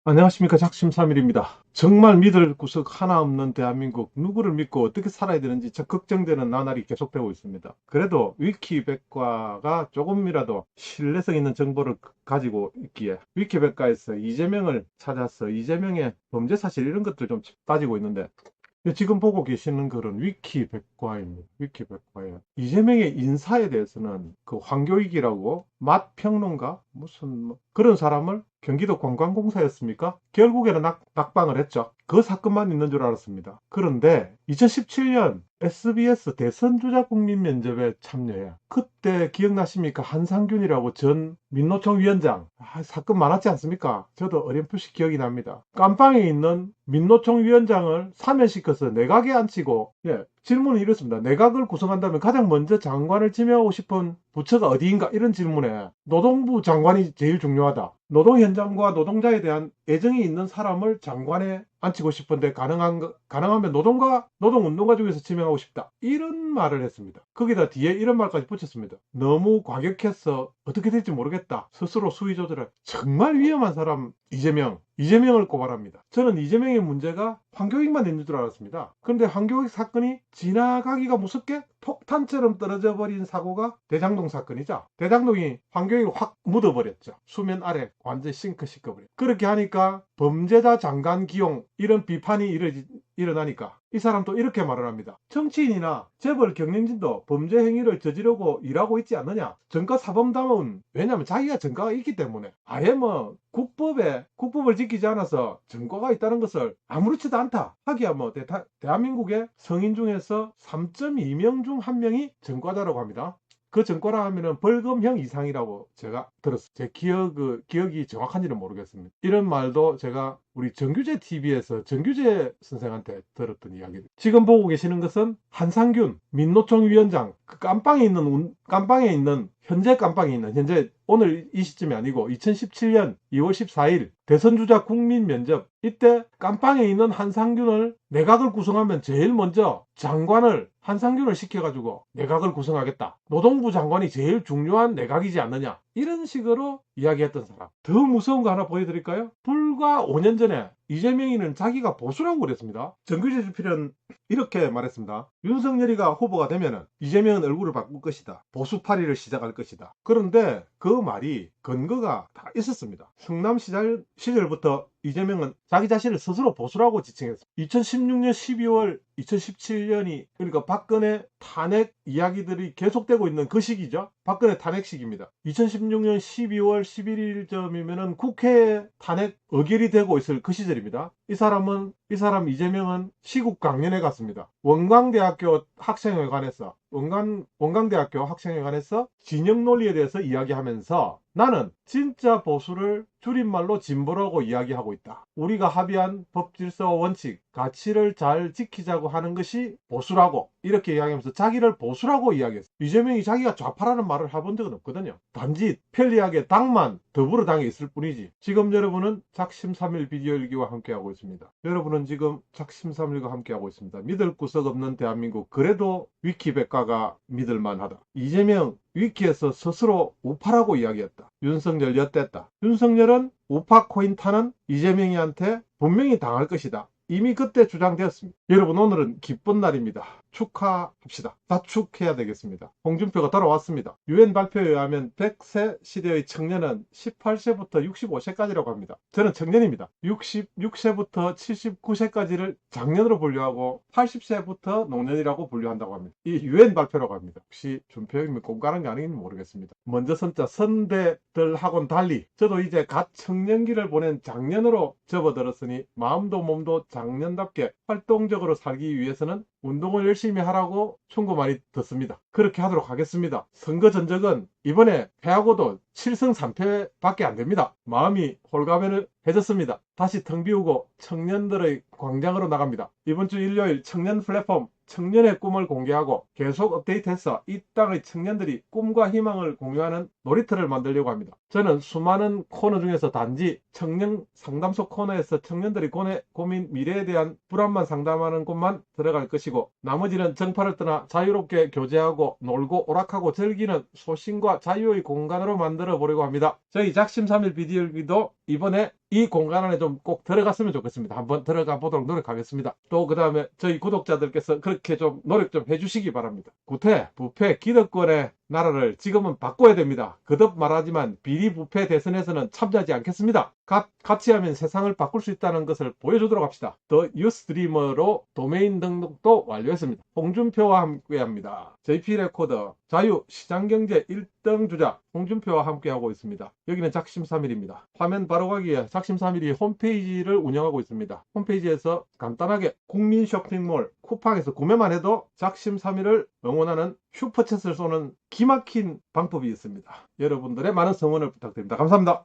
안녕하십니까. 작심삼일입니다. 정말 믿을 구석 하나 없는 대한민국, 누구를 믿고 어떻게 살아야 되는지 저 걱정되는 나날이 계속되고 있습니다. 그래도 위키백과가 조금이라도 신뢰성 있는 정보를 가지고 있기에 위키백과에서 이재명을 찾아서 이재명의 범죄 사실 이런 것들 좀 따지고 있는데, 지금 보고 계시는 글은 위키백과입니다. 위키백과에 이재명의 인사에 대해서는 그 황교익이라고 맛평론가 무슨 그런 사람을 경기도 관광공사였습니까? 결국에는 낙방을 했죠. 그 사건만 있는 줄 알았습니다. 그런데 2017년 SBS 대선 주자 국민 면접에 참여해. 그때 기억나십니까? 한상균이라고 전 민노총 위원장. 사건 많았지 않습니까? 저도 어렴풋이 기억이 납니다. 깜빵에 있는 민노총 위원장을 사면시켜서 내각에 앉히고, 질문은 이렇습니다. 내각을 구성한다면 가장 먼저 장관을 지명하고 싶은 부처가 어디인가? 이런 질문에 노동부 장관이 제일 중요하다. 노동 현장과 노동자에 대한 애정이 있는 사람을 장관에 앉히고 싶은데 가능하면 노동운동가 중에서 지명하고 싶다. 이런 말을 했습니다. 거기다 뒤에 이런 말까지 붙였습니다. 너무 과격해서 어떻게 될지 모르겠다. 스스로 수위 조절을. 정말 위험한 사람 이재명을 고발합니다. 저는 이재명의 문제가 황교익만 있는 줄 알았습니다. 그런데 황교익 사건이 지나가기가 무섭게 폭탄처럼 떨어져 버린 사고가 대장동 사건이죠. 대장동이 황교익을 확 묻어버렸죠. 수면 아래 완전 싱크시켜버렸죠. 그렇게 하니까 범죄자 장관 기용 이런 비판이 일어나니까 이 사람도 이렇게 말을 합니다. 정치인이나 재벌 경영진도 범죄 행위를 저지르고 일하고 있지 않느냐. 전과사범담은 왜냐하면 자기가 전과가 있기 때문에 아예 국법을 지키지 않아서 전과가 있다는 것을 아무렇지도 않다 하기야 대한민국의 성인 중에서 3.2명 중 1명이 전과자라고 합니다. 그 전과라 하면은 벌금형 이상이라고 제가 들었어요. 제 기억이 정확한지는 모르겠습니다. 이런 말도 제가 우리 정규재 TV에서 정규재 선생한테 들었던 이야기들. 지금 보고 계시는 것은 한상균 민노총 위원장 그 현재 오늘 이 시점이 아니고 2017년 2월 14일 대선주자 국민 면접, 이때 깜빵에 있는 한상균을 내각을 구성하면 제일 먼저 한상균을 시켜가지고 내각을 구성하겠다. 노동부 장관이 제일 중요한 내각이지 않느냐. 이런 식으로 이야기했던 사람. 더 무서운 거 하나 보여드릴까요? 불과 5년 전에 이재명이는 자기가 보수라고 그랬습니다. 정규재 주필은 이렇게 말했습니다. 윤석열이가 후보가 되면은 이재명은 얼굴을 바꿀 것이다. 보수파리를 시작할 것이다. 그런데 그 말이 근거가 다 있었습니다. 성남 시절부터 이재명은 자기 자신을 스스로 보수라고 지칭했습니다. 2016년 12월 2017년이 그러니까 박근혜 탄핵 이야기들이 계속되고 있는 그 시기죠. 박근혜 탄핵 시기입니다. 2016년 12월 11일쯤이면은 국회 탄핵 의결이 되고 있을 그 시절입니다. 이 사람 이재명은 시국 강연에 갔습니다. 원광대학교 학생회관에서 진영 논리에 대해서 이야기하면서 나는 진짜 보수를 줄임말로 진보라고 이야기하고 있다. 우리가 합의한 법질서와 원칙, 가치를 잘 지키자고 하는 것이 보수라고 이렇게 이야기하면서 자기를 보수라고 이야기했어요. 이재명이 자기가 좌파라는 말을 해본 적은 없거든요. 단지 편리하게 당만 더불어당에 있을 뿐이지. 지금 여러분은 작심삼일 비디오일기와 함께하고 있습니다. 여러분은 지금 작심삼일과 함께하고 있습니다. 믿을 구석 없는 대한민국, 그래도 위키백과가 믿을만하다. 이재명 위키에서 스스로 우파라고 이야기했다. 윤석열 엿됐다. 윤석열은 우파 코인 타는 이재명이한테 분명히 당할 것이다. 이미 그때 주장되었습니다. 여러분, 오늘은 기쁜 날입니다. 축하합시다. 다축해야 되겠습니다. 홍준표가 돌아왔습니다. 유엔 발표에 의하면 100세 시대의 청년은 18세부터 65세까지라고 합니다. 저는 청년입니다. 66세부터 79세까지를 장년으로 분류하고 80세부터 노년이라고 분류한다고 합니다. 이 유엔 발표라고 합니다. 혹시 준표형이 공갈한 게 아닌지 모르겠습니다. 먼저 선대들하고는 달리 저도 이제 갓 청년기를 보낸 장년으로 접어들었으니 마음도 몸도 장년답게 활동적으로 살기 위해서는 운동을 열심히 하라고 충고 많이 듣습니다. 그렇게 하도록 하겠습니다. 선거 전적은 이번에 패하고도 7승 3패밖에 안 됩니다. 마음이 홀가분해졌습니다. 다시 텅 비우고 청년들의 광장으로 나갑니다. 이번 주 일요일 청년 플랫폼 청년의 꿈을 공개하고 계속 업데이트해서 이 땅의 청년들이 꿈과 희망을 공유하는 놀이터를 만들려고 합니다. 저는 수많은 코너 중에서 단지 청년 상담소 코너에서 청년들이 고민 미래에 대한 불안만 상담하는 곳만 들어갈 것이고, 나머지는 정파를 떠나 자유롭게 교제하고 놀고 오락하고 즐기는 소신과 자유의 공간으로 만들어 보려고 합니다. 저희 작심삼일 비디오기도 이번에 이 공간 안에 좀 꼭 들어갔으면 좋겠습니다. 한번 들어가 보도록 노력하겠습니다. 또 그 다음에 저희 구독자들께서 그렇게 좀 노력 좀 해주시기 바랍니다. 구태, 부패, 기득권의 나라를 지금은 바꿔야 됩니다. 거듭 말하지만 비리 부패 대선에서는 참여하지 않겠습니다. 같이 하면 세상을 바꿀 수 있다는 것을 보여주도록 합시다. 더 유스트리머로 도메인 등록도 완료했습니다. 홍준표와 함께합니다. JP 레코더 자유 시장경제 1등 주자 홍준표와 함께하고 있습니다. 여기는 작심3일입니다. 화면 바로 가기에 작심3일이 홈페이지를 운영하고 있습니다. 홈페이지에서 간단하게 국민 쇼핑몰 쿠팡에서 구매만 해도 작심3일을 응원하는 슈퍼챗을 쏘는 기막힌 방법이 있습니다. 여러분들의 많은 성원을 부탁드립니다. 감사합니다.